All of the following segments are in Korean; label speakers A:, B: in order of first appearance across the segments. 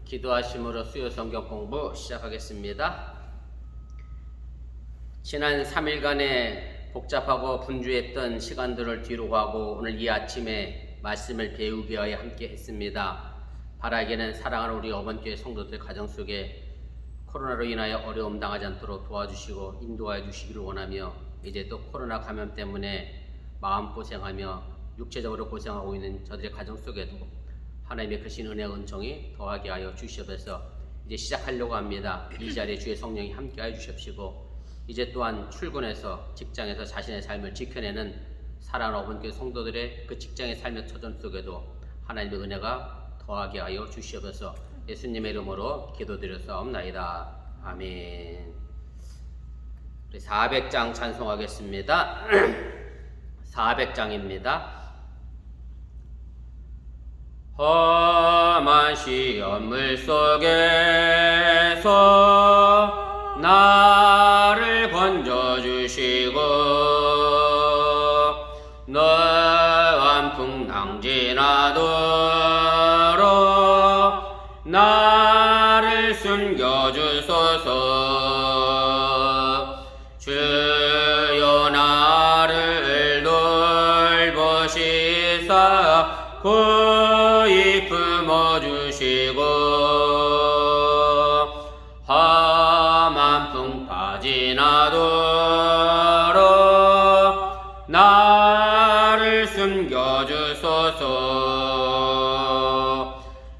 A: 기도하심으로 수요 성경 공부 시작하겠습니다. 지난 3일간의 복잡하고 분주했던 시간들을 뒤로 가고 오늘 이 아침에 말씀을 배우기 위하여 함께 했습니다. 바라기는 사랑하는 우리 어번교회 성도들 가정 속에 코로나로 인하여 어려움 당하지 않도록 도와주시고 인도하여 주시기를 원하며, 이제 또 코로나 감염 때문에 마음고생하며 육체적으로 고생하고 있는 저들의 가정 속에도 하나님의 크신 은혜와 은총이 더하게 하여 주시옵소서. 이제 시작하려고 합니다. 이 자리에 주의 성령이 함께하여 주십시고, 이제 또한 출근해서 직장에서 자신의 삶을 지켜내는 사랑하는 어번교회 성도들의 그 직장의 삶의 처전 속에도 하나님의 은혜가 더하게 하여 주시옵소서. 예수님의 이름으로 기도드렸사옵나이다. 아멘. 우리 400장 찬송하겠습니다. 400장입니다. 험한 시험물 속에서 나를 건져주시고 너한 풍랑 지나도록 나를 숨겨주소서. 주여 나를 돌보시사 고이 품어주시고 험한 풍파 지나도록 나를 숨겨주소서.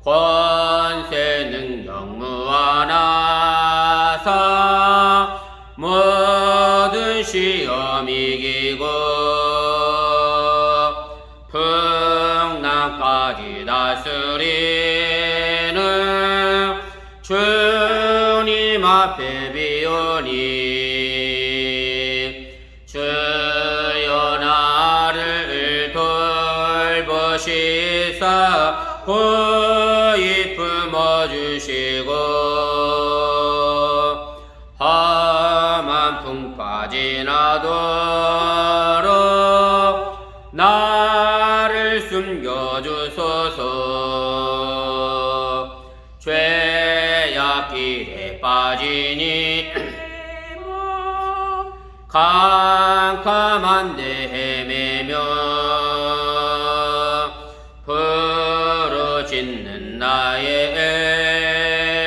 A: 권세 능력 무한하사 모든 시험 이기고 풍랑까지 다스리는 주님 앞에 비오니 주여 나를 돌보시사 고이 품어주시고 험한 풍파 지나도록 나를 숨겨주소서. 죄악길에 빠지니 캄캄한데 헤매며 부르짖는 나의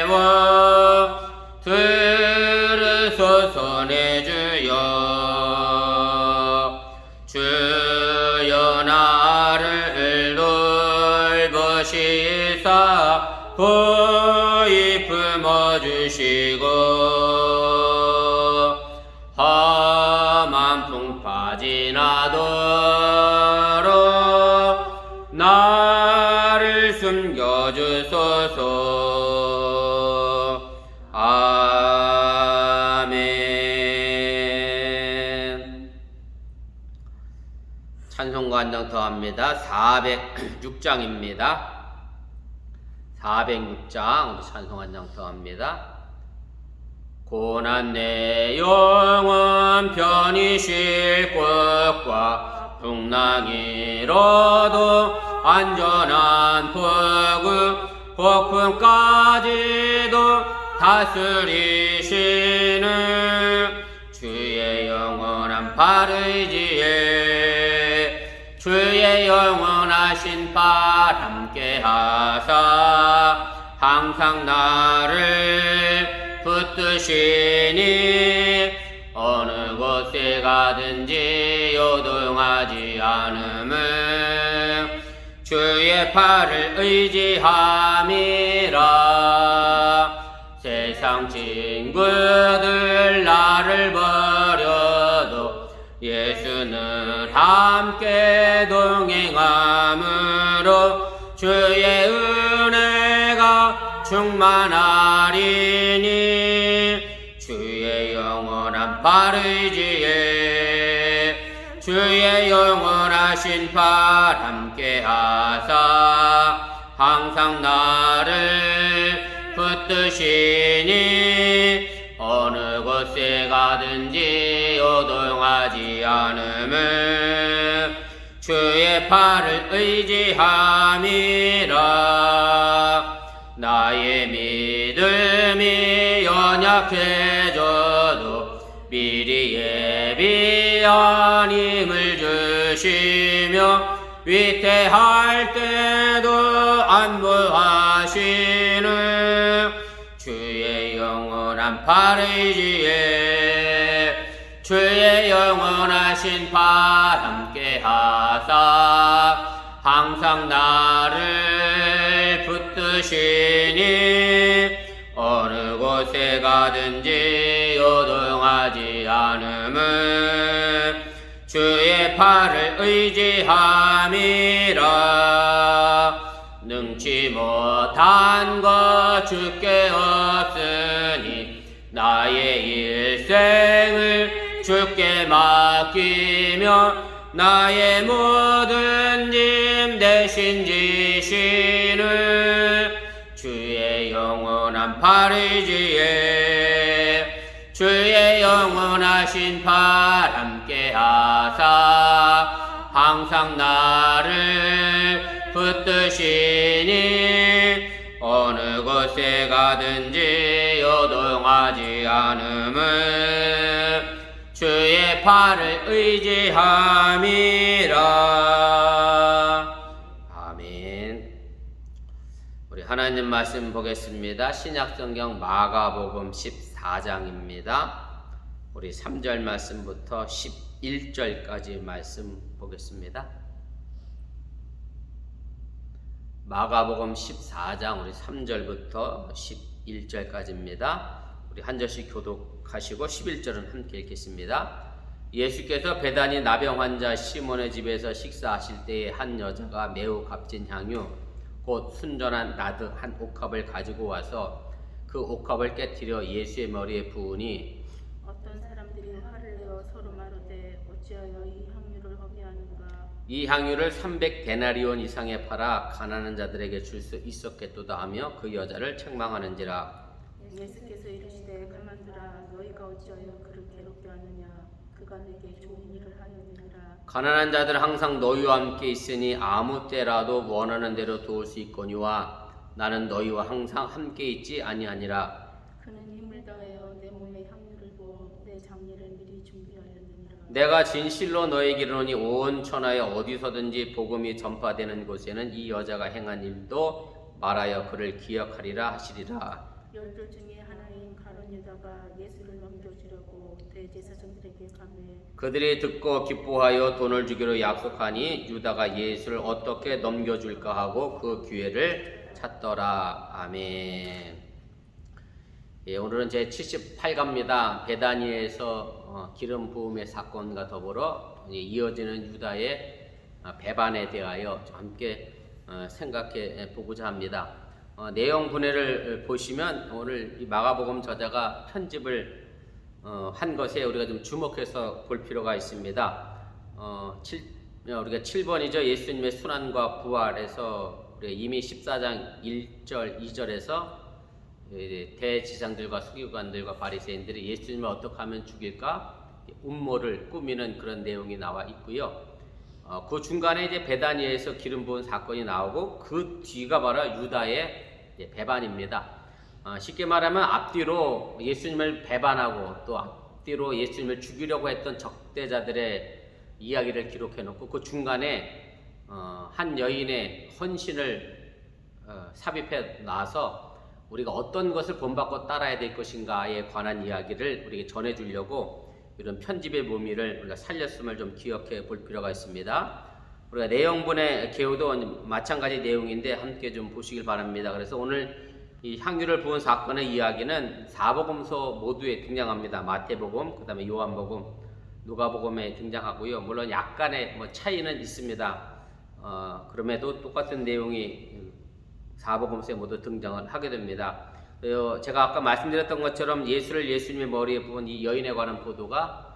A: 애원 들으소서. 내 주여 주여 나를 돌보시사 고이 품어주시고 험한 풍파 지나도록 나를 숨겨주소서. 아멘. 찬송가 한 장 더 합니다. 406장입니다. 406장 우리 찬송 한 장 더 합니다. 고난 내 영혼 편히 쉴 곳과 풍랑이로도 안전한 폭풍까지도 다스리시는 주의 영원한 발의지에 주의 영원하신 발 함께 하사 항상 나를 붙드시니 어느 곳에 가든지 요동하지 않음은 주의 팔을 의지함이라. 세상 친구들 나를 버려도 예수는 함께 동행함으로 주의 은혜가 충만하리니 주의 영원한 발의지에 주의 영원하신 발 함께 하사 항상 나를 붙드시니 어느 곳에 가든지 요동하지 않음은 주의 팔을 의지함이라. 나의 나의 믿음이 연약해져도 미리 예비한 힘을 주시며 위태할 때도 안보하시는 주의 영원한 팔 의지에 주의 영원하신 팔 함께 하사 항상 나를 붙드시니 어느 곳에 가든지 요동하지 않음은 주의 팔을 의지함이라. 능치 못한 것 주께 없으니 나의 일생을 주께 맡기며 나의 모든 짐 대신 지시는 주의 영원한 팔 의지에 주의 영원하신 팔 함께 하사 항상 나를 붙드시니 어느 곳에 가든지 요동하지 않음은 주의 팔을 의지함이라. 아멘. 우리 하나님 말씀 보겠습니다. 신약성경 마가복음 14장입니다. 우리 3절 말씀부터 11절까지 말씀 보겠습니다. 마가복음 14장 우리 3절부터 11절까지입니다. 우리 한 절씩 교독하시고 11절은 함께 읽겠습니다. 예수께서 베다니 나병 환자 시몬의 집에서 식사하실 때에 한 여자가 매우 값진 향유 곧 순전한 나드 한 옥합을 가지고 와서 그 옥합을 깨뜨려 예수의 머리에 부으니
B: 어떤 사람들이 화를 내어 서로 마르되 어찌하여 이 향유를 허비하는가.
A: 이 향유를 300데나리온 이상에 팔아 가난한 자들에게 줄 수 있었겠도다 하며 그 여자를 책망하는지라.
B: 예수께서 이르시되 가만두라. 너희가 어찌하여 그를 괴롭게 하느냐. 그가 내게 좋은 일을 하였느니라.
A: 가난한 자들은 항상 너희와 함께 있으니 아무 때라도 원하는 대로 도울 수 있거니와 나는 너희와 항상 함께 있지 아니하니라.
B: 그는 힘을 다하여 내 몸에 향유를 부어 내 장례를 미리 준비하였느니라.
A: 내가 진실로 너희에게 이르노니 온 천하에 어디서든지 복음이 전파되는 곳에는 이 여자가 행한 일도 말하여 그를 기억하리라 하시리라.
B: 열둘 중에 하나인 가룟 유다가 예수를 넘겨주려고 대제사장들에게 가매
A: 그들이 듣고 기뻐하여 돈을 주기로 약속하니 유다가 예수를 어떻게 넘겨줄까 하고 그 기회를 찾더라. 아멘. 예, 오늘은 제 78가입니다. 베다니에서 기름 부음의 사건과 더불어 이어지는 유다의 배반에 대하여 함께 생각해 보고자 합니다. 내용 분해를 보시면 오늘 이 마가복음 저자가 편집을 한 것에 우리가 좀 주목해서 볼 필요가 있습니다. 우리가 7번이죠. 예수님의 순환과 부활에서 우리가 이미 14장 1절 2절에서 대지상들과 서기관들과 바리새인들이 예수님을 어떻게 하면 죽일까 음모를 꾸미는 그런 내용이 나와 있고요. 그 중간에 이제 베다니에서 기름 부은 사건이 나오고 그 뒤가 바로 유다의 배반입니다. 쉽게 말하면 앞뒤로 예수님을 배반하고 또 앞뒤로 예수님을 죽이려고 했던 적대자들의 이야기를 기록해 놓고 그 중간에 한 여인의 헌신을 삽입해 놔서 우리가 어떤 것을 본받고 따라야 될 것인가에 관한 이야기를 우리에게 전해주려고 이런 편집의 묘미를 우리가 살렸음을 좀 기억해 볼 필요가 있습니다. 우리가 내용분의 개요도 마찬가지 내용인데 함께 좀 보시길 바랍니다. 그래서 오늘 이 향유를 부은 사건의 이야기는 사복음서 모두에 등장합니다. 마태복음, 그 다음에 요한복음, 누가복음에 등장하고요. 물론 약간의 차이는 있습니다. 그럼에도 똑같은 내용이 사복음서에 모두 등장을 하게 됩니다. 제가 아까 말씀드렸던 것처럼 예수님의 머리에 부은 이 여인에 관한 보도가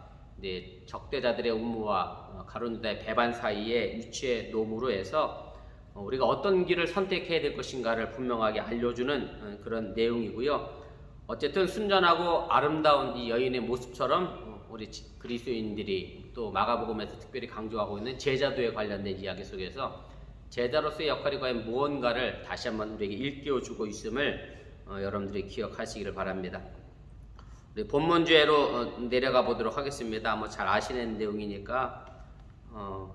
A: 적대자들의 음모와 가룟 유다의 배반 사이에 위치해 놓음으로 해서 우리가 어떤 길을 선택해야 될 것인가를 분명하게 알려주는 그런 내용이고요. 어쨌든 순전하고 아름다운 이 여인의 모습처럼 우리 그리스도인들이 또 마가복음에서 특별히 강조하고 있는 제자도에 관련된 이야기 속에서 제자로서의 역할이 과연 무언가를 다시 한번 우리에게 일깨워주고 있음을 여러분들이 기억하시기를 바랍니다. 우리 본문주제로 내려가 보도록 하겠습니다. 뭐 잘 아시는 내용이니까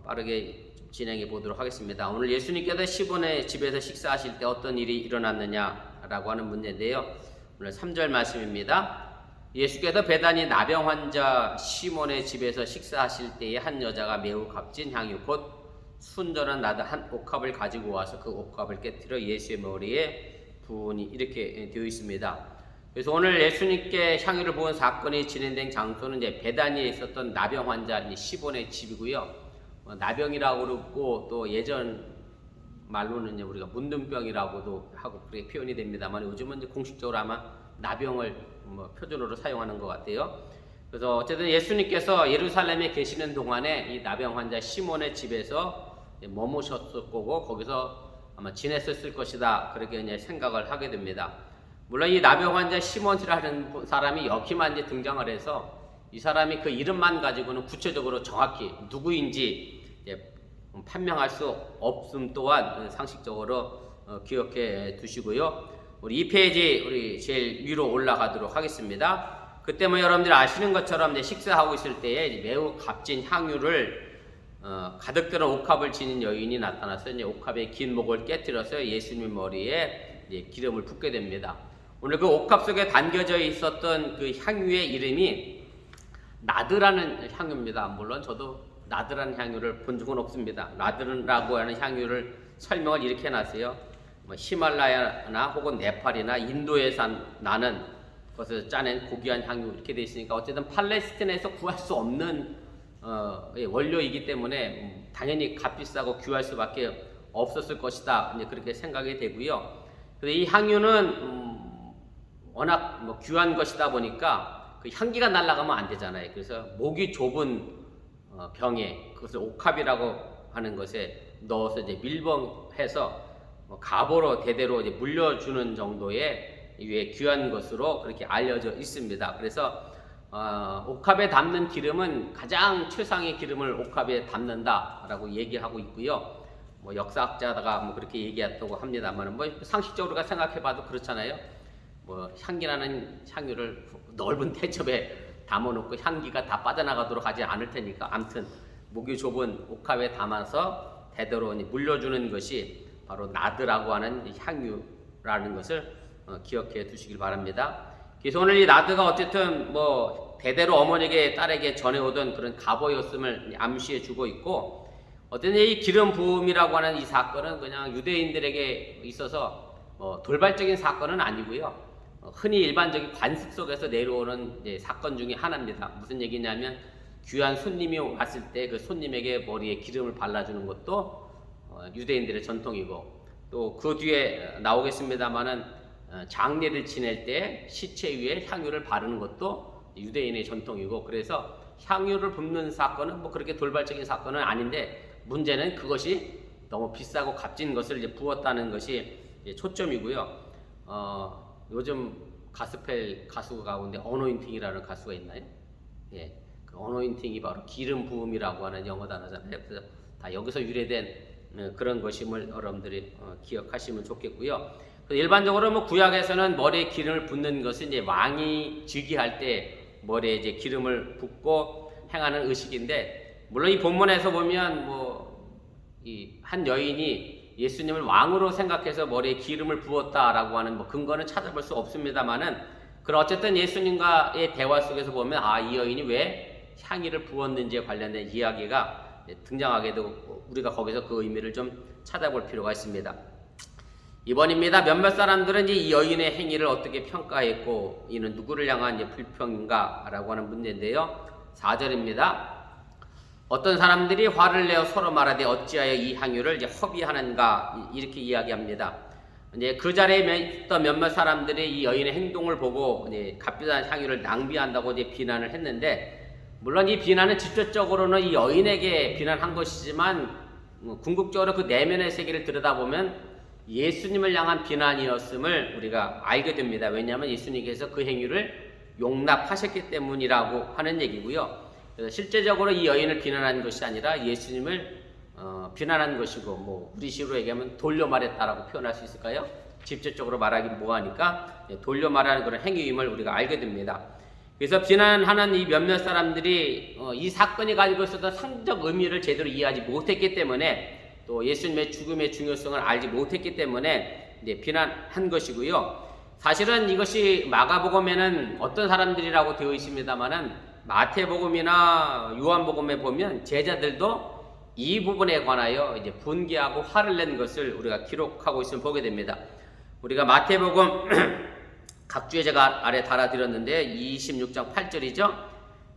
A: 빠르게 진행해 보도록 하겠습니다. 오늘 예수님께서 시몬의 집에서 식사하실 때 어떤 일이 일어났느냐라고 하는 문제인데요. 오늘 3절 말씀입니다. 예수께서 베다니 나병 환자 시몬의 집에서 식사하실 때에 한 여자가 매우 값진 향유 곧 순전한 나드 한 옥합을 가지고 와서 그 옥합을 깨뜨려 예수의 머리에 부으니 이렇게 되어 있습니다. 그래서 오늘 예수님께 향유를 부은 사건이 진행된 장소는 이제 베다니에 있었던 나병 환자 시몬의 집이고요. 나병이라고 그러고 또 예전 말로는 우리가 문둥병이라고도 하고 그렇게 표현이 됩니다만 요즘은 이제 공식적으로 아마 나병을 표준어로 사용하는 것 같아요. 그래서 어쨌든 예수님께서 예루살렘에 계시는 동안에 이 나병 환자 시몬의 집에서 머무셨을 거고 거기서 아마 지냈었을 것이다 그렇게 이제 생각을 하게 됩니다. 물론 이 나병 환자 시몬이라는 사람이 여기만 이제 등장을 해서 이 사람이 그 이름만 가지고는 구체적으로 정확히 누구인지 판명할 수 없음 또한 상식적으로 기억해 두시고요. 우리 2페이지 우리 제일 위로 올라가도록 하겠습니다. 그때 뭐 여러분들이 아시는 것처럼 이제 식사하고 있을 때에 매우 값진 향유를 가득 들은 옥합을 지닌 여인이 나타나서 이제 옥합의 긴 목을 깨뜨려서 예수님 머리에 이제 기름을 붓게 됩니다. 오늘 그 옥합 속에 담겨져 있었던 그 향유의 이름이 나드라는 향유입니다. 물론 저도 나드라는 향유를 본 적은 없습니다. 나드라고 하는 향유를 설명을 이렇게 해놨어요. 뭐 히말라야나 혹은 네팔이나 인도에서 나는 것을 짜낸 고귀한 향유 이렇게 돼 있으니까 어쨌든 팔레스틴에서 구할 수 없는 원료이기 때문에 당연히 값비싸고 귀할 수밖에 없었을 것이다. 이제 그렇게 생각이 되고요. 그래서 이 향유는 워낙 뭐 귀한 것이다 보니까 그 향기가 날아가면 안 되잖아요. 그래서 목이 좁은 병에 그것을 옥합이라고 하는 것에 넣어서 이제 밀봉해서 가보로 대대로 이제 물려주는 정도의 귀한 것으로 그렇게 알려져 있습니다. 그래서 옥합에 담는 기름은 가장 최상의 기름을 옥합에 담는다라고 얘기하고 있고요. 뭐 역사학자가 뭐 그렇게 얘기했다고 합니다만 뭐 상식적으로 생각해봐도 그렇잖아요. 뭐 향기나는 향유를 넓은 대접에 담아놓고 향기가 다 빠져나가도록 하지 않을 테니까 아무튼 목이 좁은 옥합에 담아서 대대로 물려주는 것이 바로 나드라고 하는 향유라는 것을 기억해 두시길 바랍니다. 그래서 오늘 이 나드가 어쨌든 뭐 대대로 어머니에게 딸에게 전해오던 그런 갑오였음을 암시해 주고 있고 어쨌든 이 기름 부음이라고 하는 이 사건은 그냥 유대인들에게 있어서 돌발적인 사건은 아니고요. 흔히 일반적인 관습 속에서 내려오는 사건 중에 하나입니다. 무슨 얘기냐면 귀한 손님이 왔을 때 그 손님에게 머리에 기름을 발라주는 것도 유대인들의 전통이고 또 그 뒤에 나오겠습니다만은 장례를 지낼 때 시체 위에 향유를 바르는 것도 유대인의 전통이고 그래서 향유를 붓는 사건은 뭐 그렇게 돌발적인 사건은 아닌데 문제는 그것이 너무 비싸고 값진 것을 이제 부었다는 것이 초점이고요. 요즘 가스펠 가수 가운데 어노인팅이라는 가수가 있나요? 예, 그 어노인팅이 바로 기름 부음이라고 하는 영어 단어잖아요. 그래서 다 여기서 유래된 그런 것임을 여러분들이 기억하시면 좋겠고요. 일반적으로 뭐 구약에서는 머리에 기름을 붓는 것은 이제 왕이 즉위할 때 머리에 이제 기름을 붓고 행하는 의식인데 물론 이 본문에서 보면 뭐 이 한 여인이 예수님을 왕으로 생각해서 머리에 기름을 부었다라고 하는 뭐 근거는 찾아볼 수 없습니다만은 그런 어쨌든 예수님과의 대화 속에서 보면 이 여인이 왜 향유를 부었는지에 관련된 이야기가 등장하게 되고 우리가 거기서 그 의미를 좀 찾아볼 필요가 있습니다. 2번입니다. 몇몇 사람들은 이 여인의 행위를 어떻게 평가했고 이는 누구를 향한 불평인가 라고 하는 문제인데요. 4절입니다. 어떤 사람들이 화를 내어 서로 말하되 어찌하여 이 향유를 허비하는가 이렇게 이야기합니다. 이제 그 자리에 있던 몇몇 사람들이 이 여인의 행동을 보고 값비싼 향유를 낭비한다고 비난을 했는데 물론 이 비난은 직접적으로는 이 여인에게 비난한 것이지만 궁극적으로 그 내면의 세계를 들여다보면 예수님을 향한 비난이었음을 우리가 알게 됩니다. 왜냐하면 예수님께서 그 행위를 용납하셨기 때문이라고 하는 얘기고요. 그래서 실제적으로 이 여인을 비난한 것이 아니라 예수님을 비난한 것이고 뭐 우리 식으로 얘기하면 돌려 말했다라고 표현할 수 있을까요? 직접적으로 말하기 뭐하니까 돌려 말하는 그런 행위임을 우리가 알게 됩니다. 그래서 비난하는 이 몇몇 사람들이 이 사건이 가지고 있었던 상적 의미를 제대로 이해하지 못했기 때문에 또 예수님의 죽음의 중요성을 알지 못했기 때문에 이제 비난한 것이고요. 사실은 이것이 마가복음에는 어떤 사람들이라고 되어 있습니다만은 마태복음이나 요한복음에 보면 제자들도 이 부분에 관하여 이제 분개하고 화를 낸 것을 우리가 기록하고 있으면 보게 됩니다. 우리가 마태복음 각주에 제가 아래 달아드렸는데 26장 8절이죠.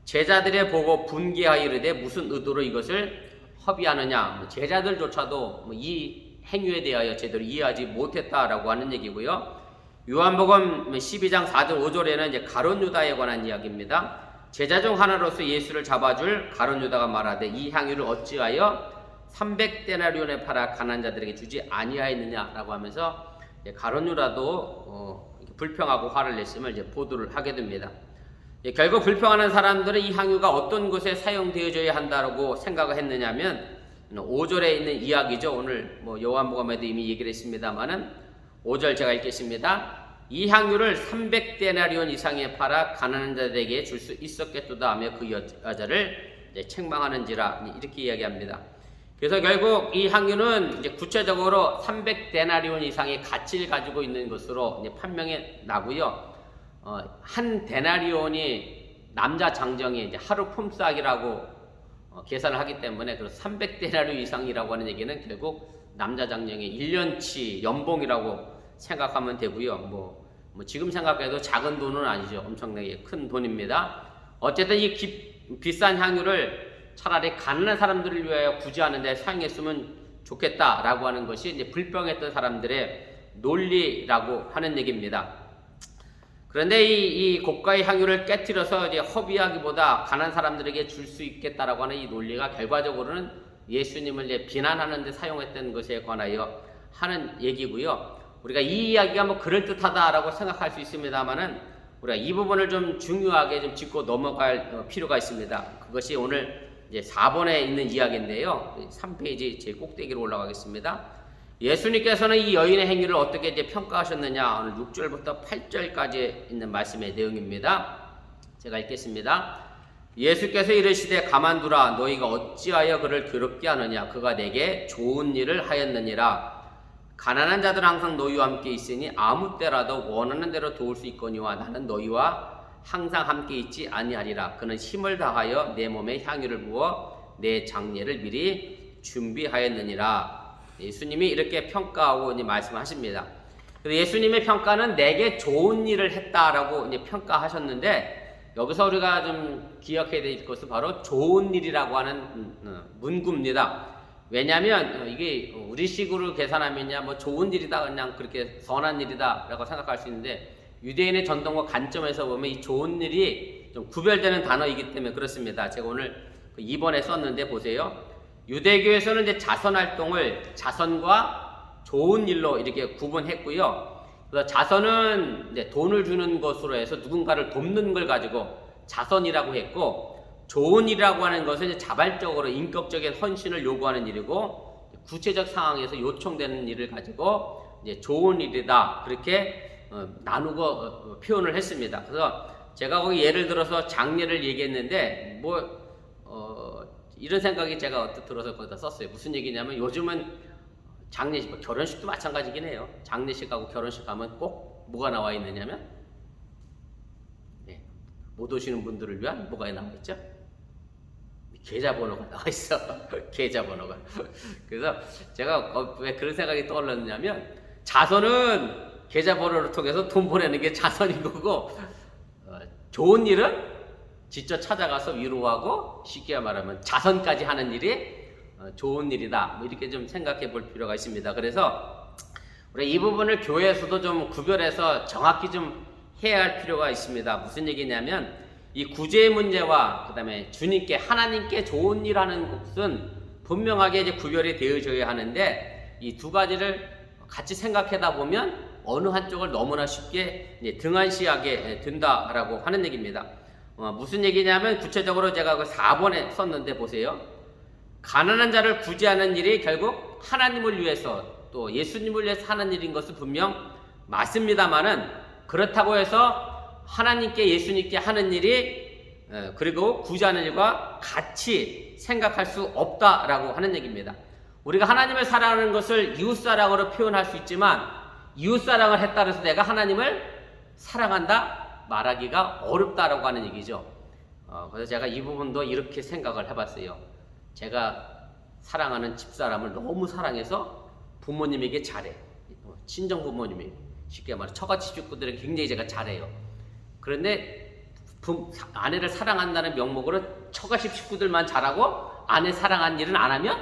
A: 제자들의 보고 분개하여 이르되 무슨 의도로 이것을 허비하느냐. 제자들조차도 이 행위에 대하여 제대로 이해하지 못했다라고 하는 얘기고요. 요한복음 12장 4절 5절에는 이제 가룟 유다에 관한 이야기입니다. 제자 중 하나로서 예수를 잡아줄 가룟 유다가 말하되 이 향유를 어찌하여 300데나리온에 팔아 가난한 자들에게 주지 아니하였느냐라고 하면서 가룟 유다도 불평하고 화를 냈음을 이제 보도를 하게 됩니다. 결국 불평하는 사람들은 이 향유가 어떤 곳에 사용되어져야 한다고 생각을 했느냐면 5절에 있는 이야기죠. 오늘 요한복음에도 이미 얘기를 했습니다만은 5절 제가 읽겠습니다. 이 향유를 300데나리온 이상에 팔아 가난한 자들에게 줄 수 있었겠도다 하며 그 여자를 이제 책망하는지라 이렇게 이야기합니다. 그래서 결국 이 향유는 이제 구체적으로 300데나리온 이상의 가치를 가지고 있는 것으로 이제 판명이 나고요. 한 데나리온이 남자 장정의 이제 하루 품삯이라고 계산을 하기 때문에 그 300데나리온 이상이라고 하는 얘기는 결국 남자 장정의 1년치 연봉이라고 생각하면 되고요. 뭐 지금 생각해도 작은 돈은 아니죠. 엄청나게 큰 돈입니다. 어쨌든 이 비싼 향유를 차라리 가난한 사람들을 위하여 구제하는 데 사용했으면 좋겠다라고 하는 것이 이제 불평했던 사람들의 논리라고 하는 얘기입니다. 그런데 이 고가의 향유를 깨트려서 이제 허비하기보다 가난한 사람들에게 줄 수 있겠다라고 하는 이 논리가 결과적으로는 예수님을 이제 비난하는 데 사용했던 것에 관하여 하는 얘기고요. 우리가 이 이야기가 뭐 그럴듯하다라고 생각할 수 있습니다만은 우리가 이 부분을 좀 중요하게 좀 짚고 넘어갈 필요가 있습니다. 그것이 오늘 이제 4번에 있는 이야기인데요. 3페이지 제 꼭대기로 올라가겠습니다. 예수님께서는 이 여인의 행위를 어떻게 이제 평가하셨느냐. 오늘 6절부터 8절까지 있는 말씀의 내용입니다. 제가 읽겠습니다. 예수께서 이르시되 가만두라. 너희가 어찌하여 그를 괴롭게 하느냐. 그가 내게 좋은 일을 하였느니라. 가난한 자들은 항상 너희와 함께 있으니 아무 때라도 원하는 대로 도울 수 있거니와 나는 너희와 항상 함께 있지 아니하리라. 그는 힘을 다하여 내 몸에 향유를 부어 내 장례를 미리 준비하였느니라. 예수님이 이렇게 평가하고 이제 말씀하십니다. 그래서 예수님의 평가는 내게 좋은 일을 했다라고 이제 평가하셨는데 여기서 우리가 좀 기억해야 될 것은 바로 좋은 일이라고 하는 문구입니다. 왜냐하면 이게 우리식으로 계산하면야 뭐 좋은 일이다 그냥 그렇게 선한 일이다라고 생각할 수 있는데 유대인의 전통과 관점에서 보면 이 좋은 일이 좀 구별되는 단어이기 때문에 그렇습니다. 제가 오늘 2번에 썼는데 보세요. 유대교에서는 이제 자선 활동을 자선과 좋은 일로 이렇게 구분했고요. 그래서 자선은 이제 돈을 주는 것으로 해서 누군가를 돕는 걸 가지고 자선이라고 했고, 좋은 일이라고 하는 것은 이제 자발적으로 인격적인 헌신을 요구하는 일이고, 구체적 상황에서 요청되는 일을 가지고 이제 좋은 일이다 그렇게 나누고 표현을 했습니다. 그래서 제가 거기 예를 들어서 장례를 얘기했는데 이런 생각이 제가 어떻게 들어서 거기다 썼어요. 무슨 얘기냐면 요즘은 장례식, 결혼식도 마찬가지긴 해요. 장례식하고 결혼식 하면 꼭 뭐가 나와 있느냐면 못 오시는 분들을 위한 뭐가 나와 있죠? 계좌번호가 나와 있어. 계좌번호가. 그래서 제가 왜 그런 생각이 떠올랐냐면 자선은 계좌번호를 통해서 돈 보내는 게 자선인 거고 좋은 일은 직접 찾아가서 위로하고 쉽게 말하면 자선까지 하는 일이 좋은 일이다. 뭐 이렇게 좀 생각해 볼 필요가 있습니다. 그래서 우리 이 부분을 교회에서도 좀 구별해서 정확히 좀 해야 할 필요가 있습니다. 무슨 얘기냐면 이 구제의 문제와 그 다음에 주님께 하나님께 좋은 일 하는 것은 분명하게 이제 구별이 되어져야 하는데 이 두 가지를 같이 생각하다 보면 어느 한쪽을 너무나 쉽게 이제 등한시하게 된다라고 하는 얘기입니다. 무슨 얘기냐면 구체적으로 제가 그 4번에 썼는데 보세요. 가난한 자를 구제하는 일이 결국 하나님을 위해서 또 예수님을 위해서 하는 일인 것은 분명 맞습니다만은 그렇다고 해서 하나님께 예수님께 하는 일이 그리고 구제하는 일과 같이 생각할 수 없다라고 하는 얘기입니다. 우리가 하나님을 사랑하는 것을 이웃사랑으로 표현할 수 있지만 이웃사랑을 했다 해서 내가 하나님을 사랑한다 말하기가 어렵다라고 하는 얘기죠. 그래서 제가 이 부분도 이렇게 생각을 해봤어요. 제가 사랑하는 집사람을 너무 사랑해서 부모님에게 잘해. 친정 부모님이 쉽게 말해 처가집 식구들은 굉장히 제가 잘해요. 그런데 아내를 사랑한다는 명목으로 처가집 식구들만 잘하고 아내 사랑하는 일은 안 하면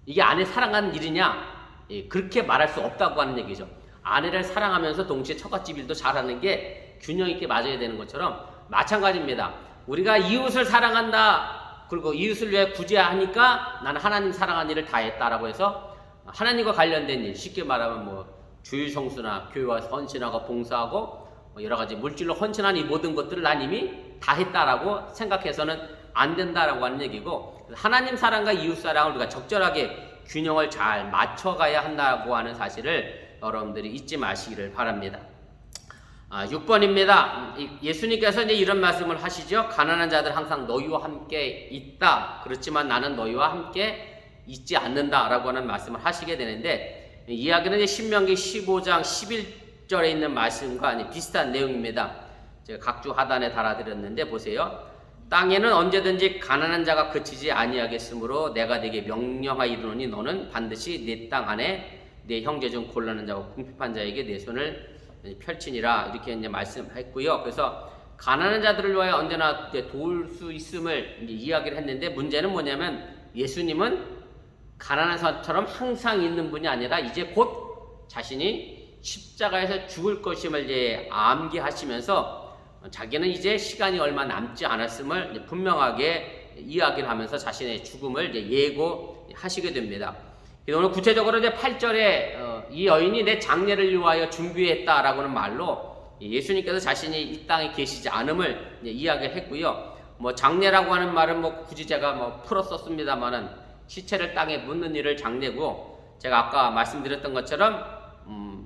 A: 이게 아내 사랑하는 일이냐? 그렇게 말할 수 없다고 하는 얘기죠. 아내를 사랑하면서 동시에 처갓집 일도 잘하는 게 균형 있게 맞아야 되는 것처럼 마찬가지입니다. 우리가 이웃을 사랑한다 그리고 이웃을 위해 구제하니까 나는 하나님 사랑하는 일을 다 했다라고 해서 하나님과 관련된 일, 쉽게 말하면 뭐 주일 성수나 교회와 헌신하고 봉사하고 여러 가지 물질로 헌신한 이 모든 것들을 난 이미 다 했다라고 생각해서는 안 된다라고 하는 얘기고, 하나님 사랑과 이웃 사랑을 우리가 적절하게 균형을 잘 맞춰가야 한다고 하는 사실을 여러분들이 잊지 마시기를 바랍니다. 6번입니다. 예수님께서 이제 이런 말씀을 하시죠. 가난한 자들 항상 너희와 함께 있다. 그렇지만 나는 너희와 함께 있지 않는다라고 하는 말씀을 하시게 되는데, 이 이야기는 이제 신명기 15장 11절에 있는 말씀과 비슷한 내용입니다. 제가 각주 하단에 달아드렸는데 보세요. 땅에는 언제든지 가난한 자가 그치지 아니하겠으므로 내가 네게 명령하이르노니 너는 반드시 네 땅 안에 네 형제 중 곤란한 자와 궁핍한 자에게 내 손을 펼치니라, 이렇게 이제 말씀했고요. 그래서 가난한 자들을 위하여 언제나 도울 수 있음을 이야기를 했는데, 문제는 뭐냐면 예수님은 가난한 사람처럼 항상 있는 분이 아니라 이제 곧 자신이 십자가에서 죽을 것임을 이제 암기하시면서 자기는 이제 시간이 얼마 남지 않았음을 분명하게 이야기를 하면서 자신의 죽음을 이제 예고하시게 됩니다. 오늘 구체적으로 이제 8절에 이 여인이 내 장례를 위하여 준비했다라고는 말로 예수님께서 자신이 이 땅에 계시지 않음을 이야기를 했고요. 뭐 장례라고 하는 말은 뭐 굳이 제가 풀어 썼습니다만은 시체를 땅에 묻는 일을 장례고, 제가 아까 말씀드렸던 것처럼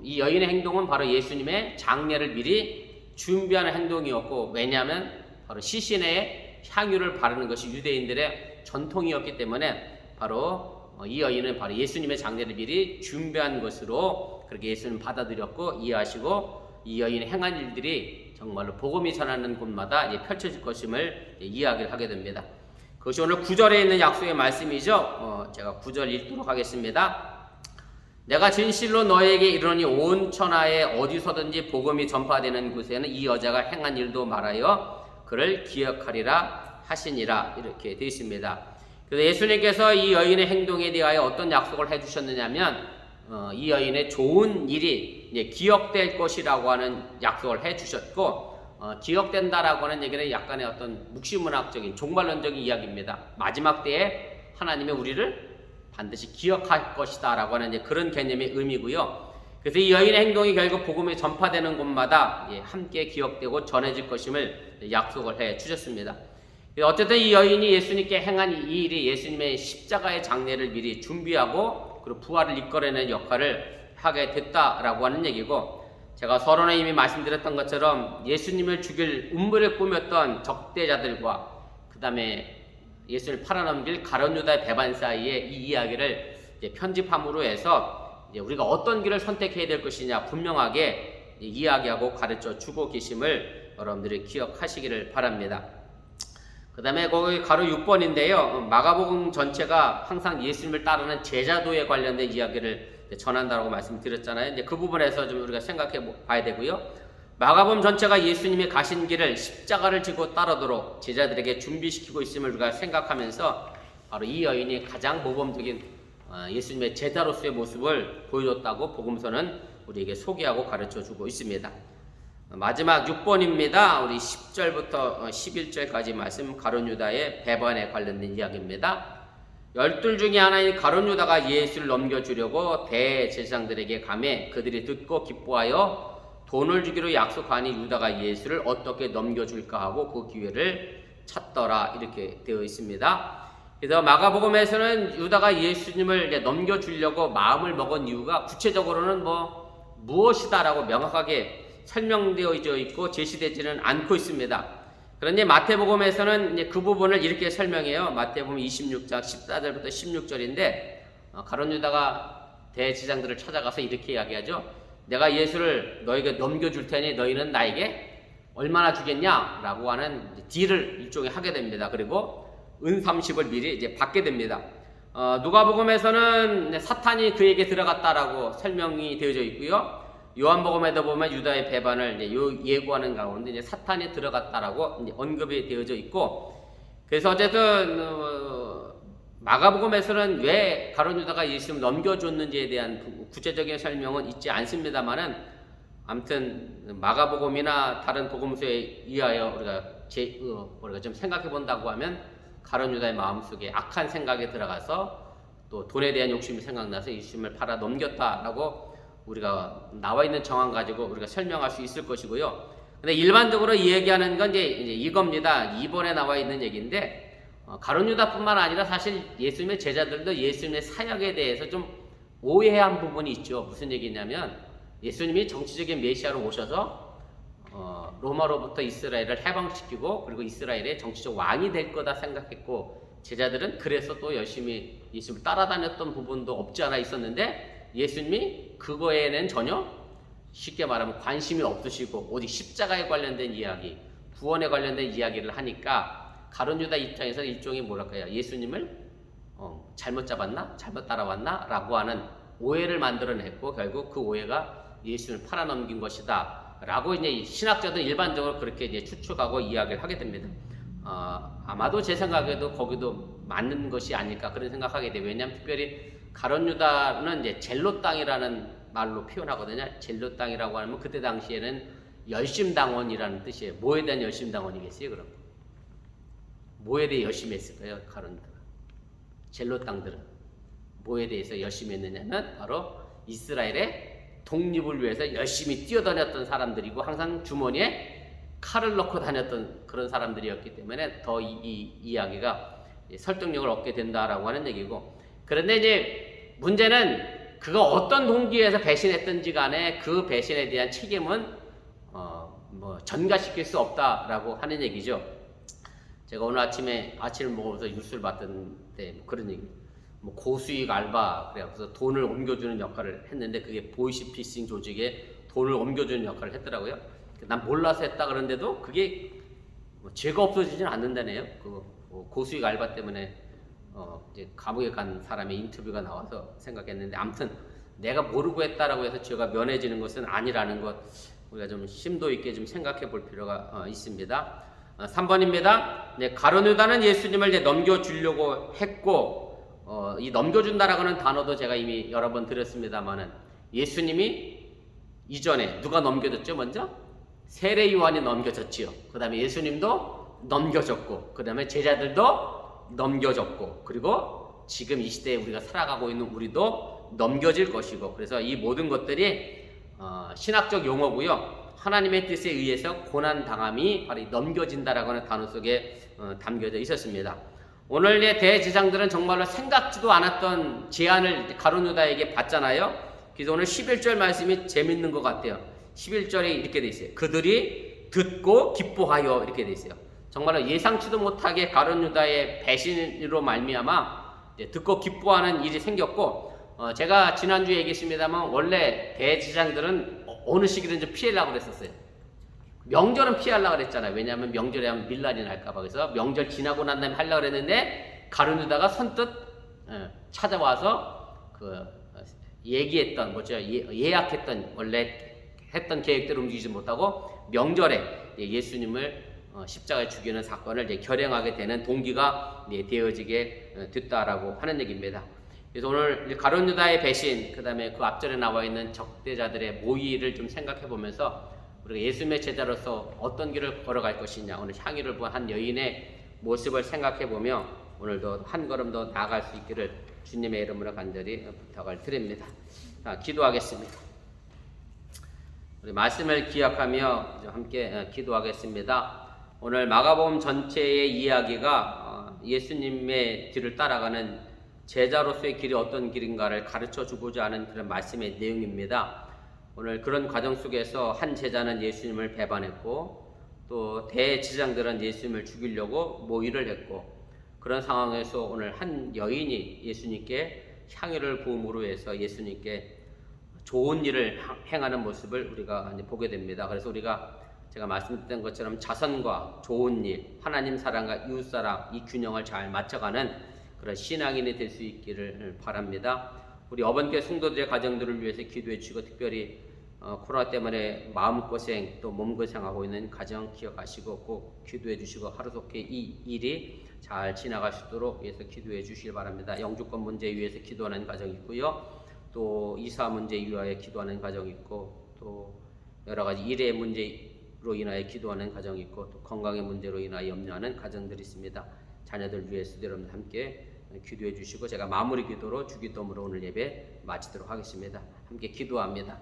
A: 이 여인의 행동은 바로 예수님의 장례를 미리 준비하는 행동이었고, 왜냐하면 바로 시신에 향유를 바르는 것이 유대인들의 전통이었기 때문에 바로 이 여인은 바로 예수님의 장례를 미리 준비한 것으로 그렇게 예수님 받아들였고 이해하시고, 이 여인의 행한 일들이 정말로 복음이 전하는 곳마다 이제 펼쳐질 것임을 이야기를 하게 됩니다. 그것이 오늘 9절에 있는 약속의 말씀이죠. 제가 9절 읽도록 하겠습니다. 내가 진실로 너에게 이르노니 온 천하에 어디서든지 복음이 전파되는 곳에는 이 여자가 행한 일도 말하여 그를 기억하리라 하시니라, 이렇게 되어 있습니다. 그래서 예수님께서 이 여인의 행동에 대하여 어떤 약속을 해주셨느냐면 이 여인의 좋은 일이 이제 기억될 것이라고 하는 약속을 해주셨고, 기억된다라고 하는 얘기는 약간의 어떤 묵시문학적인 종말론적인 이야기입니다. 마지막 때에 하나님이 우리를 반드시 기억할 것이다 라고 하는 이제 그런 개념의 의미고요. 그래서 이 여인의 행동이 결국 복음이 전파되는 곳마다 함께 기억되고 전해질 것임을 약속을 해 주셨습니다. 어쨌든 이 여인이 예수님께 행한 이 일이 예수님의 십자가의 장례를 미리 준비하고 그리고 부활을 이끌어내는 역할을 하게 됐다라고 하는 얘기고, 제가 서론에 이미 말씀드렸던 것처럼 예수님을 죽일 음모를 꾸몄던 적대자들과 그 다음에 예수를 팔아넘길 가룟 유다의 배반 사이에 이 이야기를 이제 편집함으로 해서 이제 우리가 어떤 길을 선택해야 될 것이냐 분명하게 이야기하고 가르쳐 주고 계심을 여러분들이 기억하시기를 바랍니다. 그 다음에 거기 가로 6번인데요. 마가복음 전체가 항상 예수님을 따르는 제자도에 관련된 이야기를 전한다라고 말씀드렸잖아요. 이제 그 부분에서 좀 우리가 생각해 봐야 되고요. 마가복음 전체가 예수님이 가신 길을 십자가를 지고 따르도록 제자들에게 준비시키고 있음을 우리가 생각하면서 바로 이 여인이 가장 모범적인 예수님의 제자로서의 모습을 보여줬다고 복음서는 우리에게 소개하고 가르쳐주고 있습니다. 마지막 6번입니다. 우리 10절부터 11절까지 말씀, 가룟 유다의 배반에 관련된 이야기입니다. 12 중에 하나인 가룟 유다가 예수를 넘겨주려고 대제사장들에게 가매 그들이 듣고 기뻐하여 돈을 주기로 약속하니 유다가 예수를 어떻게 넘겨줄까 하고 그 기회를 찾더라, 이렇게 되어 있습니다. 그래서 마가복음에서는 유다가 예수님을 넘겨주려고 마음을 먹은 이유가 구체적으로는 무엇이다라고 명확하게 설명되어져 있고 제시되지는 않고 있습니다. 그런데 마태복음에서는 이제 그 부분을 이렇게 설명해요. 마태복음 26장 14절부터 16절인데 가룟 유다가 대제사장들을 찾아가서 이렇게 이야기하죠. 내가 예수를 너에게 넘겨줄 테니 너희는 나에게 얼마나 주겠냐? 라고 하는 딜을 일종의 하게 됩니다. 그리고 은 30을 미리 이제 받게 됩니다. 누가복음에서는 사탄이 그에게 들어갔다라고 설명이 되어져 있고요. 요한복음에도 보면 유다의 배반을 이제 예고하는 가운데 이제 사탄이 들어갔다라고 이제 언급이 되어져 있고, 그래서 어쨌든 마가복음에서는 왜 가룟 유다가 예수를 넘겨줬는지에 대한 구체적인 설명은 있지 않습니다만은, 아무튼 마가복음이나 다른 복음서에 의하여 우리가 좀 생각해 본다고 하면 가룟 유다의 마음속에 악한 생각이 들어가서 또 돈에 대한 욕심이 생각나서 예수님을 팔아 넘겼다라고 우리가 나와 있는 정황 가지고 우리가 설명할 수 있을 것이고요. 근데 일반적으로 얘기하는 건 이제 이겁니다. 2번에 나와 있는 얘기인데, 가룟 유다뿐만 아니라 사실 예수님의 제자들도 예수님의 사역에 대해서 좀 오해한 부분이 있죠. 무슨 얘기냐면 예수님이 정치적인 메시아로 오셔서 로마로부터 이스라엘을 해방시키고 그리고 이스라엘의 정치적 왕이 될 거다 생각했고, 제자들은 그래서 또 열심히 예수님을 따라다녔던 부분도 없지 않아 있었는데, 예수님이 그거에는 전혀 쉽게 말하면 관심이 없으시고 오직 십자가에 관련된 이야기, 구원에 관련된 이야기를 하니까 가룟 유다 입장에서 일종의 뭐랄까요, 예수님을 잘못 잡았나? 잘못 따라왔나? 라고 하는 오해를 만들어냈고, 결국 그 오해가 예수님을 팔아넘긴 것이다 라고 이제 신학자들 일반적으로 그렇게 이제 추측하고 이야기를 하게 됩니다. 아마도 제 생각에도 거기도 맞는 것이 아닐까 그런 생각하게 돼요. 왜냐하면 특별히 가룟 유다는 이제 젤로 땅이라는 말로 표현하거든요. 젤로 땅이라고 하면 그때 당시에는 열심당원이라는 뜻이에요. 뭐에 대한 열심당원이겠어요? 그럼 뭐에 대해 열심히 했을까요? 가룟 유다가 젤로 땅들은 뭐에 대해서 열심히 했느냐면 바로 이스라엘의 독립을 위해서 열심히 뛰어다녔던 사람들이고 항상 주머니에 칼을 넣고 다녔던 그런 사람들이었기 때문에 더 이 이야기가 설득력을 얻게 된다라고 하는 얘기고, 그런데 이제 문제는 그가 어떤 동기에서 배신했든지 간에 그 배신에 대한 책임은 전가시킬 수 없다라고 하는 얘기죠. 제가 오늘 아침에 아침을 먹으면서 뉴스를 봤던데 그런 얘기, 고수익 알바, 그래서 돈을 옮겨주는 역할을 했는데 그게 보이스피싱 조직에 돈을 옮겨주는 역할을 했더라고요. 난 몰라서 했다 그런데도 그게 죄가 없어지진 않는다네요. 그 고수익 알바 때문에 이제 감옥에 간 사람의 인터뷰가 나와서 생각했는데, 아무튼 내가 모르고 했다라고 해서 죄가 면해지는 것은 아니라는 것 우리가 좀 심도 있게 좀 생각해 볼 필요가 있습니다. 3번입니다. 네, 가룟 유다는 예수님을 이제 넘겨주려고 했고, 이 넘겨준다라고 하는 단어도 제가 이미 여러 번 드렸습니다만은, 예수님이 이전에 누가 넘겨줬죠? 먼저 세례 요한이 넘겨줬지요. 그 다음에 예수님도 넘겨줬고, 그 다음에 제자들도 넘겨줬고, 그리고 지금 이 시대에 우리가 살아가고 있는 우리도 넘겨질 것이고, 그래서 이 모든 것들이 신학적 용어고요. 하나님의 뜻에 의해서 고난당함이 바로 넘겨진다라고 하는 단어 속에 담겨져 있었습니다. 오늘의 대제사장들은 정말로 생각지도 않았던 제안을 가룟 유다에게 받잖아요. 그래서 오늘 11절 말씀이 재밌는 것 같아요. 11절에 이렇게 돼 있어요. 그들이 듣고 기뻐하여, 이렇게 돼 있어요. 정말로 예상치도 못하게 가룟 유다의 배신으로 말미암아 듣고 기뻐하는 일이 생겼고, 제가 지난주에 얘기했습니다만 원래 대제사장들은 어느 시기든 좀 피하려고 그랬었어요. 명절은 피하려고 그랬잖아요. 왜냐하면 명절에 하면 밀란이 날까봐. 그래서 명절 지나고 난 다음에 하려고 그랬는데 가룟 유다가 선뜻 찾아와서 그 얘기했던, 뭐죠, 예약했던, 원래 했던 계획대로 움직이지 못하고 명절에 예수님을 십자가에 죽이는 사건을 이제 결행하게 되는 동기가 되어지게 됐다라고 하는 얘기입니다. 그래서 오늘 가룟 유다의 배신, 그 다음에 그 앞절에 나와 있는 적대자들의 모의를 좀 생각해 보면서 우리가 예수님의 제자로서 어떤 길을 걸어갈 것이냐, 오늘 향유를 부은 한 여인의 모습을 생각해 보며 오늘도 한 걸음 더 나아갈 수 있기를 주님의 이름으로 간절히 부탁을 드립니다. 자, 기도하겠습니다. 우리 말씀을 기억하며 함께 기도하겠습니다. 오늘 마가복음 전체의 이야기가 예수님의 뒤를 따라가는 제자로서의 길이 어떤 길인가를 가르쳐 주고자 하는 그런 말씀의 내용입니다. 오늘 그런 과정 속에서 한 제자는 예수님을 배반했고 또 대제사장들은 예수님을 죽이려고 모의를 했고 그런 상황에서 오늘 한 여인이 예수님께 향유를 부음으로 해서 예수님께 좋은 일을 행하는 모습을 우리가 이제 보게 됩니다. 그래서 우리가 제가 말씀드린 것처럼 자선과 좋은 일, 하나님 사랑과 이웃 사랑 이 균형을 잘 맞춰가는 그런 신앙인이 될 수 있기를 바랍니다. 우리 어번교회 성도들의 가정들을 위해서 기도해 주시고 특별히 코로나 때문에 마음고생 또 몸고생하고 있는 가정 기억하시고 꼭 기도해 주시고 하루속히 이 일이 잘 지나갈 수 있도록 위해서 기도해 주시길 바랍니다. 영주권 문제 위해서 기도하는 가정이 있고요. 또 이사 문제 위하여 기도하는 가정이 있고 또 여러 가지 일의 문제로 인하여 기도하는 가정이 있고 또 건강의 문제로 인하여 염려하는 가정들이 있습니다. 자녀들 위해서 여러분 함께 기도해 주시고 제가 마무리 기도로 주기도문으로 오늘 예배 마치도록 하겠습니다. 함께 기도합니다.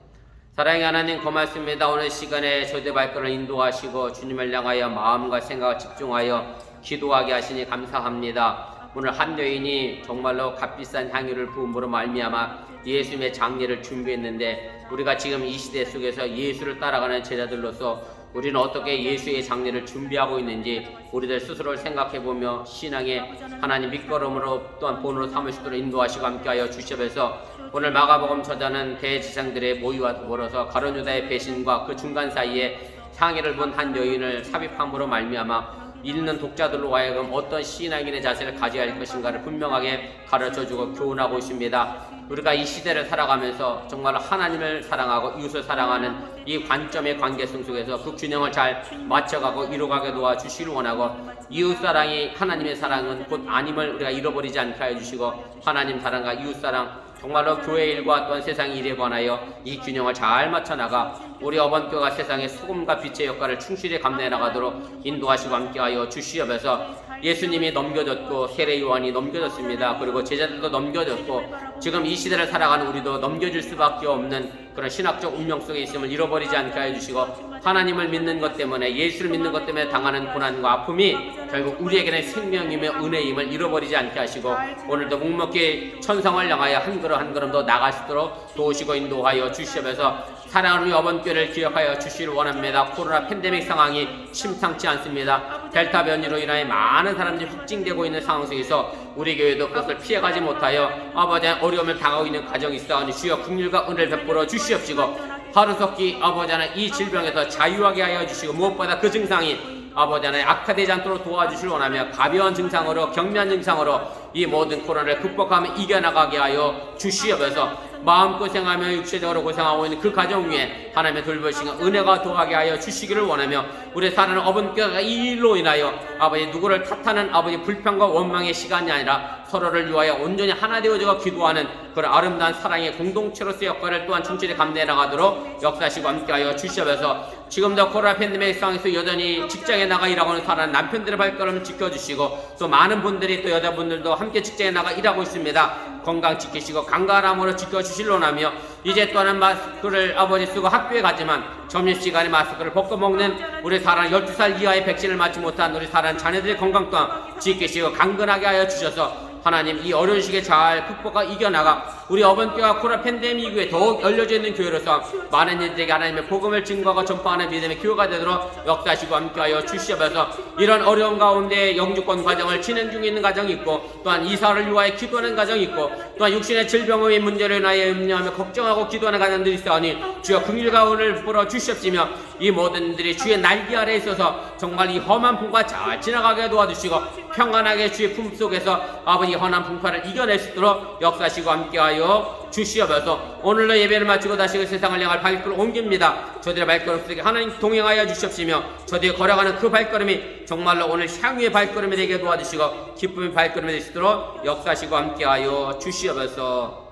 A: 사랑의 하나님 고맙습니다. 오늘 시간에 저희들 발걸음을 인도하시고 주님을 향하여 마음과 생각을 집중하여 기도하게 하시니 감사합니다. 오늘 한 여인이 정말로 값비싼 향유를 부음으로 말미암아 예수님의 장례를 준비했는데 우리가 지금 이 시대 속에서 예수를 따라가는 제자들로서 우리는 어떻게 예수의 장례를 준비하고 있는지 우리들 스스로를 생각해보며 신앙의 하나님 밑거름으로 또한 본으로 삼을 수 있도록 인도하시고 함께하여 주시옵소서. 오늘 마가복음 저자는 대제사장들의 모의와 더불어서 가룟 유다의 배신과 그 중간 사이에 향유를 본 한 여인을 삽입함으로 말미암아 읽는 독자들로 하여금 어떤 신앙인의 자세를 가져야 할 것인가를 분명하게 가르쳐주고 교훈하고 있습니다. 우리가 이 시대를 살아가면서 정말 하나님을 사랑하고 이웃을 사랑하는 이 관점의 관계성 속에서 그 균형을 잘 맞춰가고 이루어가게 도와주시길 원하고 이웃사랑이 하나님의 사랑은 곧 아님을 우리가 잃어버리지 않게 하여 주시고 하나님 사랑과 이웃사랑 정말로 교회 일과 또한 세상 일에 관하여 이 균형을 잘 맞춰나가 우리 어번교가 세상의 소금과 빛의 역할을 충실히 감내해 나가도록 인도하시고 함께하여 주시옵소서. 예수님이 넘겨졌고 세례 요한이 넘겨졌습니다. 그리고 제자들도 넘겨졌고 지금 이 시대를 살아가는 우리도 넘겨질 수밖에 없는 그런 신학적 운명 속에 있음을 잃어버리지 않게 해주시고 하나님을 믿는 것 때문에 예수를 믿는 것 때문에 당하는 고난과 아픔이 결국 우리에게는 생명이며 은혜임을 잃어버리지 않게 하시고 오늘도 묵묵히 천성을 향하여 한 걸음 한 걸음 더 나갈 수 있도록 도우시고 인도하여 주시옵소서. 사랑하는 우리 어번교회를 기억하여 주시기를 원합니다. 코로나 팬데믹 상황이 심상치 않습니다. 델타 변이로 인하여 많은 사람들이 확진되고 있는 상황 속에서 우리 교회도 그것을 피해가지 못하여 아버지 어려움을 당하고 있는 가정이 있사오니 주여 긍휼과 은혜를 베풀어 주시옵시고 하루속히 아버지 하나님 이 질병에서 자유하게 하여 주시고 무엇보다 그 증상이 아버지 하나님 악화되지 않도록 도와주시길 원하며 가벼운 증상으로 경미한 증상으로 이 모든 코로나를 극복하며 이겨나가게 하여 주시옵소서. 마음고생하며 육체적으로 고생하고 있는 그 가정 위에 하나님의 돌보시는 은혜가 더하게 하여 주시기를 원하며 우리 사랑하는 어머니께서 이 일로 인하여 아버지 누구를 탓하는 아버지 불평과 원망의 시간이 아니라 서로를 위하여 온전히 하나 되어져 기도하는 그런 아름다운 사랑의 공동체로서의 역할을 또한 충실히 감내해 나가도록 역사하시고 함께하여 주시옵소서. 지금도 코로나 팬데믹 상황에서 여전히 직장에 나가 일하고 있는 사람 남편들의 발걸음을 지켜주시고 또 많은 분들이 또 여자분들도 함께 직장에 나가 일하고 있습니다. 건강 지키시고 강건함으로 지켜주실 원하며 이제 또한 마스크를 아버지 쓰고 학교에 가지만 점심시간에 마스크를 벗고 먹는 우리 사랑 12살 이하의 백신을 맞지 못한 우리 사랑 자녀들의 건강 또한 지키시고 강건하게 하여 주셔서 하나님 이 어려운 시기에 잘 극복하고 이겨나가 우리 어번교회가 코로나 팬데믹 이후에 더욱 열려져 있는 교회로서 많은 이들에게 하나님의 복음을 증거하고 전파하는 믿음의 교회가 되도록 역사하시고 함께하여 주시옵소서. 이런 어려운 가운데 영주권 과정을 진행 중에 있는 가정이 있고 또한 이사를 위하여 기도하는 가정이 있고 또한 육신의 질병의 문제로 인하여 염려하며 걱정하고 기도하는 가정들이 있사오니 주여 긍휼과 은혜를 베풀어 주시옵시며 이 모든 이들이 주의 날개 아래에 있어서 정말 이 험한 풍파 잘 지나가게 도와주시고 평안하게 주의 품속에서 아버지 험한 풍파를 이겨낼 수 있도록 역사하시고 함께하여 주시옵소서. 오늘로 예배를 마치고 다시 그 세상을 향할 발걸음을 옮깁니다. 저들의 발걸음 속에 하나님 동행하여 주시옵시며 저들이 걸어가는 그 발걸음이 정말로 오늘 향유의 발걸음이 되게 도와주시고 기쁨의 발걸음이 될 수 있도록 역사하시고 함께하여 주시옵소서.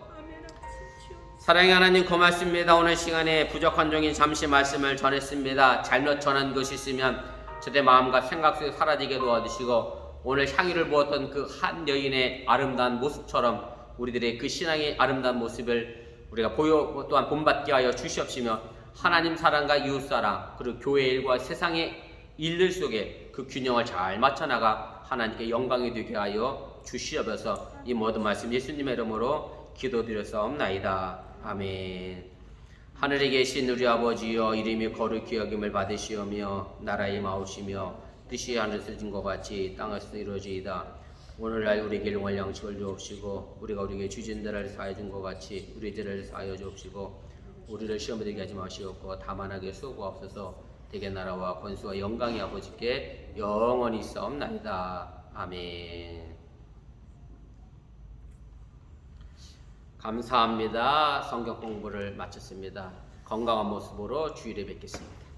A: 사랑의 하나님 고맙습니다. 오늘 시간에 부족한 종이 잠시 말씀을 전했습니다. 잘못 전한 것이 있으면 저들의 마음과 생각 속에 사라지게 도와주시고 오늘 향유를 부었던 그 한 여인의 아름다운 모습처럼 우리들의 그 신앙의 아름다운 모습을 우리가 보여 또한 본받게 하여 주시옵시며 하나님 사랑과 이웃 사랑 그리고 교회 일과 세상의 일들 속에 그 균형을 잘 맞춰나가 하나님께 영광이 되게 하여 주시옵소서. 이 모든 말씀 예수님의 이름으로 기도드렸사옵나이다. 아멘. 하늘에 계신 우리 아버지여, 이름이 거룩히 여김을 받으시오며 나라의 마옵시며 뜻이 하늘에서 진 것 같이 땅에서 이루어지이다. 오늘날 우리에게 일용할 양식을 주옵시고 우리가 우리에게 주진 자를 사하여 준 것 같이 우리 죄를 사하여 주옵시고 우리를 시험에 들게 하지 마시옵고 다만 하게 수고하옵소서. 대개 나라와 권수와 영광이 아버지께 영원히 있사옵나이다. 아멘. 감사합니다. 성경 공부를 마쳤습니다. 건강한 모습으로 주일에 뵙겠습니다.